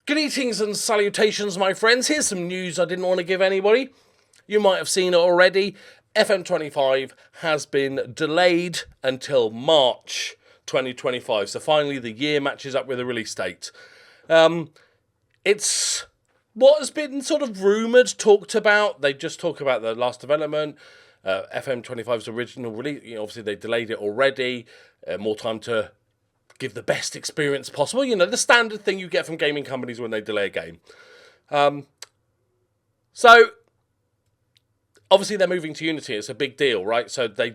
Greetings and salutations, my friends. Here's some news I didn't want to give anybody. You might have seen it already. FM25 has been delayed until March 2025. So finally the year matches up with the release date. It's what has been sort of rumoured, talked about. They just talk about the last development. FM25's original release, obviously they delayed it already. More time to give the best experience possible. The standard thing you get from gaming companies when they delay a game. So, obviously they're moving to Unity. It's a big deal, right? So they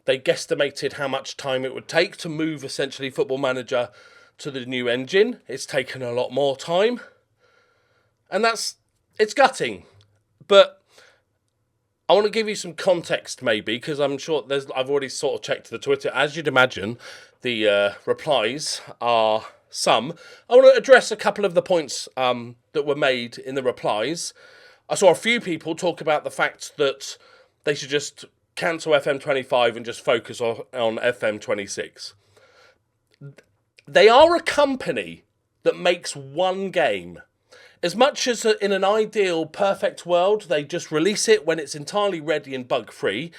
guesstimated how much time it would take to move, essentially, Football Manager to the new engine. It's taken a lot more time. And it's gutting. But I want to give you some context, maybe, because I'm sure I've already sort of checked the Twitter. As you'd imagine, the replies are some. I want to address a couple of the points that were made in the replies. I saw a few people talk about the fact that they should just cancel FM25 and just focus on FM26. They are a company that makes one game. As much as in an ideal, perfect world, they just release it when it's entirely ready and bug-free,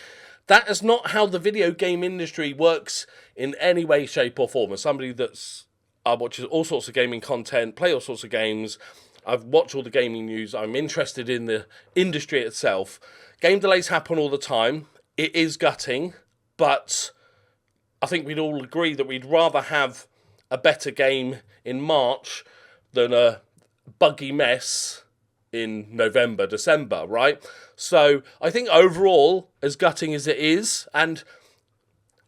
that is not how the video game industry works in any way, shape or form. As somebody that's watches all sorts of gaming content, play all sorts of games, I've watched all the gaming news, I'm interested in the industry itself. Game delays happen all the time. It is gutting, but I think we'd all agree that we'd rather have a better game in March than a buggy mess in November, December, right? So I think overall, as gutting as it is, and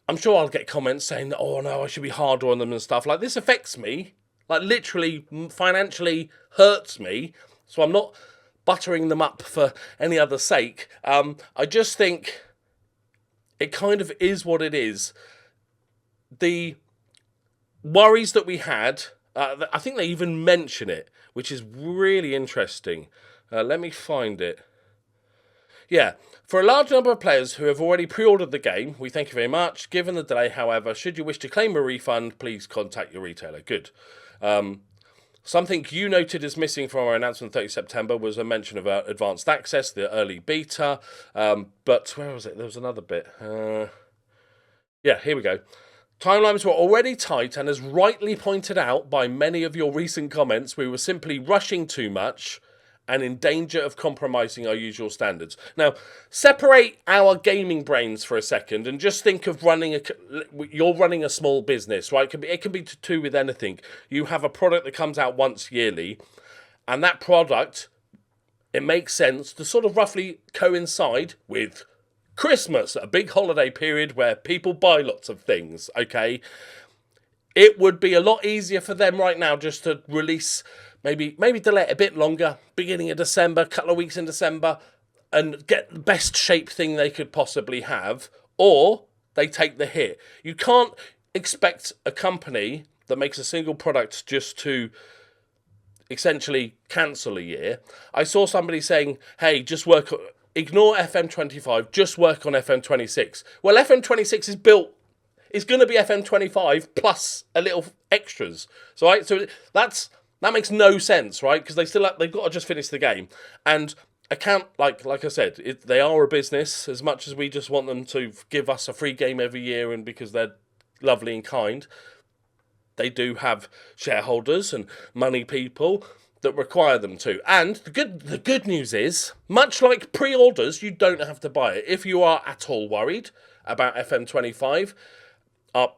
I'm sure I'll get comments saying that, oh no, I should be harder on them and stuff. Like, this affects me, like literally financially hurts me. So I'm not buttering them up for any other sake. I just think it kind of is what it is. The worries that we had, I think they even mention it, which is really interesting. Let me find it. Yeah, for a large number of players who have already pre-ordered the game, we thank you very much. Given the delay, however, should you wish to claim a refund, please contact your retailer. Good. Something you noted as missing from our announcement 30 September was a mention about advanced access, the early beta. But where was it? There was another bit. Yeah, here we go. Timelines were already tight, and as rightly pointed out by many of your recent comments, we were simply rushing too much and in danger of compromising our usual standards. Now, separate our gaming brains for a second and just think of you're running a small business, right? It can be to do with anything. You have a product that comes out once yearly, and that product, it makes sense to sort of roughly coincide with Christmas, a big holiday period where people buy lots of things, okay? It would be a lot easier for them right now just to release, maybe delay it a bit longer, beginning of December, couple of weeks in December, and get the best shape thing they could possibly have, or they take the hit. You can't expect a company that makes a single product just to essentially cancel a year. I saw somebody saying, hey, ignore FM25, just work on FM26. Well, FM26 is going to be FM25 plus a little extras. So, right? So that makes no sense, right? Because they've got to just finish the game. And like I said, they are a business. As much as we just want them to give us a free game every year, and because they're lovely and kind, they do have shareholders and money people that require them to. And the good news is, much like pre-orders, you don't have to buy it. If you are at all worried about FM25,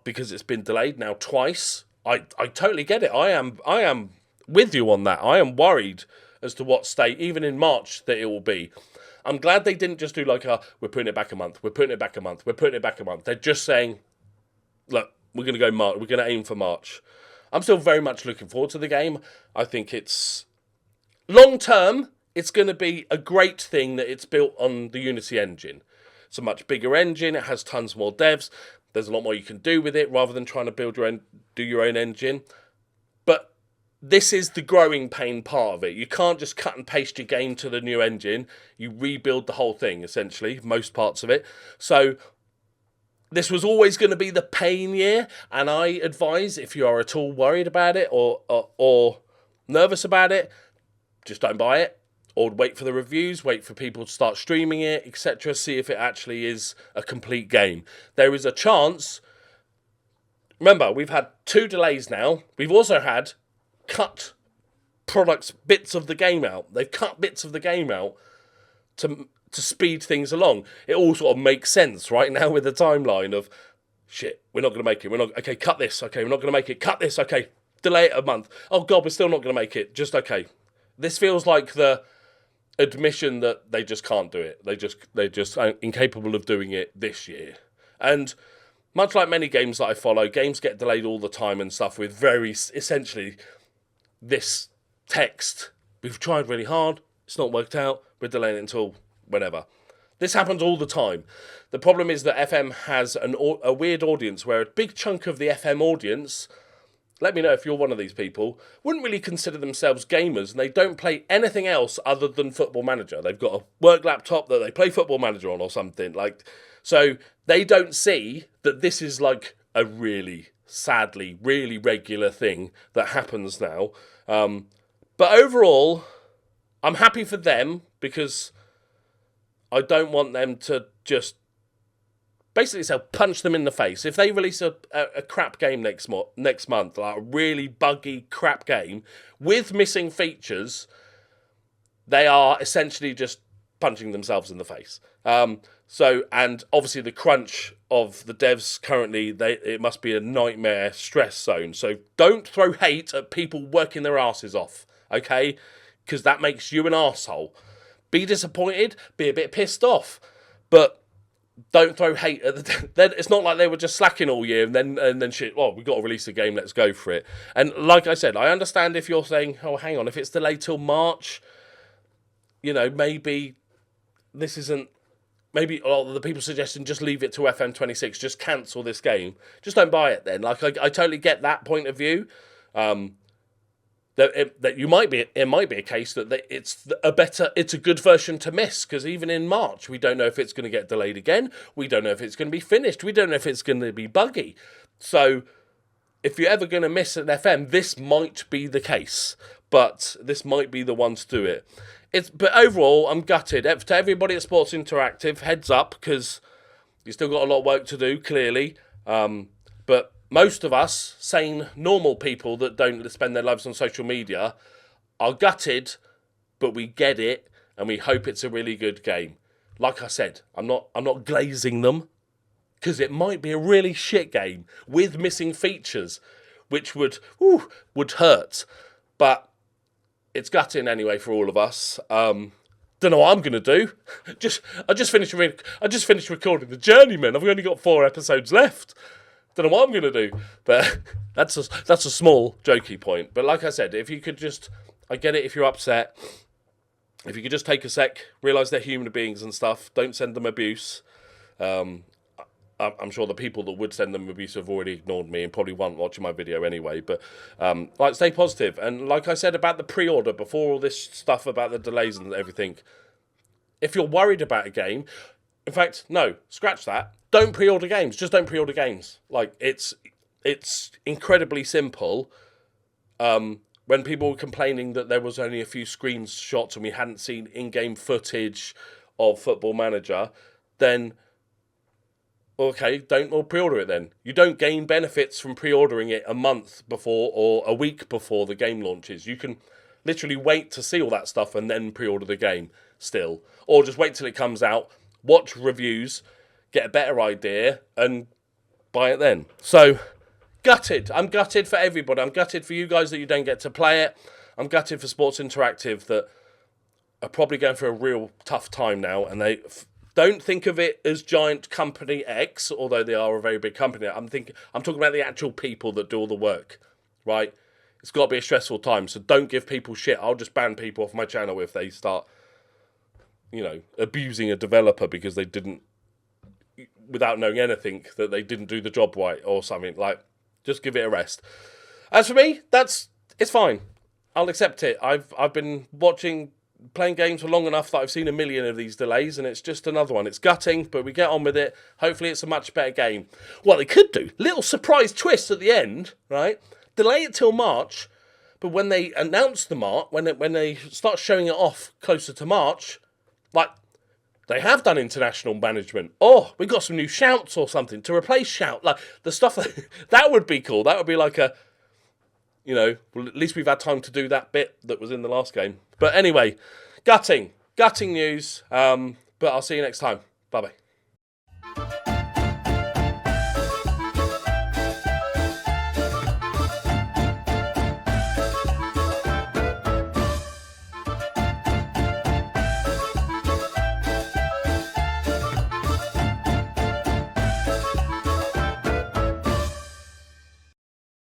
because it's been delayed now twice, I totally get it. I am with you on that. I am worried as to what state, even in March, that it will be. I'm glad they didn't just do like we're putting it back a month, we're putting it back a month, we're putting it back a month. They're just saying, look, we're going to go March, we're going to aim for March. I'm still very much looking forward to the game. I think it's long term, it's going to be a great thing that it's built on the Unity engine. It's a much bigger engine. It has tons more devs. There's a lot more you can do with it rather than trying to do your own engine. But this is the growing pain part of it. You can't just cut and paste your game to the new engine. You rebuild the whole thing, essentially, most parts of it. So this was always going to be the pain year, and I advise, if you are at all worried about it or nervous about it, just don't buy it. Or wait for the reviews, wait for people to start streaming it, etc. See if it actually is a complete game. There is a chance. Remember, we've had 2 delays now. We've also had cut bits of the game out. They've cut bits of the game out to speed things along. It all sort of makes sense right now with the timeline of, shit, we're not going to make it. Okay, cut this. Okay, we're not going to make it. Cut this. Okay, delay it a month. Oh, God, we're still not going to make it. Just okay. This feels like the admission that they just can't do it. They're just incapable of doing it this year. And much like many games that I follow, games get delayed all the time and stuff with very essentially this text. We've tried really hard. It's not worked out. We're delaying it until whenever. This happens all the time. The problem is that FM has a weird audience where a big chunk of the FM audience, let me know if you're one of these people, wouldn't really consider themselves gamers, and they don't play anything else other than Football Manager. They've got a work laptop that they play Football Manager on or something. So they don't see that this is like a really, sadly, really regular thing that happens now. But overall, I'm happy for them because I don't want them to just basically punch them in the face. If they release a crap game next month, like a really buggy crap game with missing features, they are essentially just punching themselves in the face. And obviously the crunch of the devs currently, it must be a nightmare stress zone. So don't throw hate at people working their asses off, okay? Because that makes you an arsehole. Be disappointed, be a bit pissed off, but don't throw hate at the. It's not like they were just slacking all year and then shit. Well, we've got to release a game. Let's go for it. And like I said, I understand if you're saying, oh, hang on, if it's delayed till March, maybe this isn't. Maybe the people suggesting just leave it to FM26, just cancel this game. Just don't buy it then. Like I totally get that point of view. That it might be a case that it's a good version to miss, because even in March we don't know if it's going to get delayed again. We don't know if it's going to be finished. We don't know if it's going to be buggy. So if you're ever going to miss an FM, this might be the case, but this might be the one to do it. But overall, I'm gutted. To everybody at Sports Interactive, heads up, because you've still got a lot of work to do, clearly. But most of us, sane, normal people that don't spend their lives on social media, are gutted, but we get it, and we hope it's a really good game. Like I said, I'm not glazing them, because it might be a really shit game with missing features, which would hurt. But it's gutting anyway for all of us. Don't know what I'm gonna do. I just finished recording The Journeyman. I've only got 4 episodes left. Don't know what I'm going to do, but that's a small jokey point. But like I said, if you could just, I get it if you're upset, if you could just take a sec, realise they're human beings and stuff, don't send them abuse. I'm sure the people that would send them abuse have already ignored me and probably weren't watching my video anyway. But stay positive. And like I said about the pre-order, before all this stuff about the delays and everything, if you're worried about a game, in fact, no, scratch that. Don't pre-order games. Just don't pre-order games. Like, it's incredibly simple. When people were complaining that there was only a few screenshots and we hadn't seen in-game footage of Football Manager, then, okay, don't pre-order it then. You don't gain benefits from pre-ordering it a month before or a week before the game launches. You can literally wait to see all that stuff and then pre-order the game still. Or just wait till it comes out, watch reviews, get a better idea, and buy it then. So, gutted. I'm gutted for everybody. I'm gutted for you guys that you don't get to play it. I'm gutted for Sports Interactive that are probably going through a real tough time now, and they don't think of it as giant company X, although they are a very big company. I'm talking about the actual people that do all the work, right? It's got to be a stressful time, so don't give people shit. I'll just ban people off my channel if they start, abusing a developer because they didn't, without knowing anything, that they didn't do the job right or something. Like, just give it a rest. As for me, it's fine. I'll accept it. I've been playing games for long enough that I've seen a million of these delays, and it's just another one. It's gutting, but we get on with it. Hopefully it's a much better game. What they could do, little surprise twist at the end, right? Delay it till March, But when they announce the March, when they start showing it off closer to March, like, they have done international management. Oh, we got some new shouts or something to replace shout. Like, the stuff that would be cool. That would be like a, you know, well, at least we've had time to do that bit that was in the last game. But anyway, gutting news. But I'll see you next time. Bye-bye.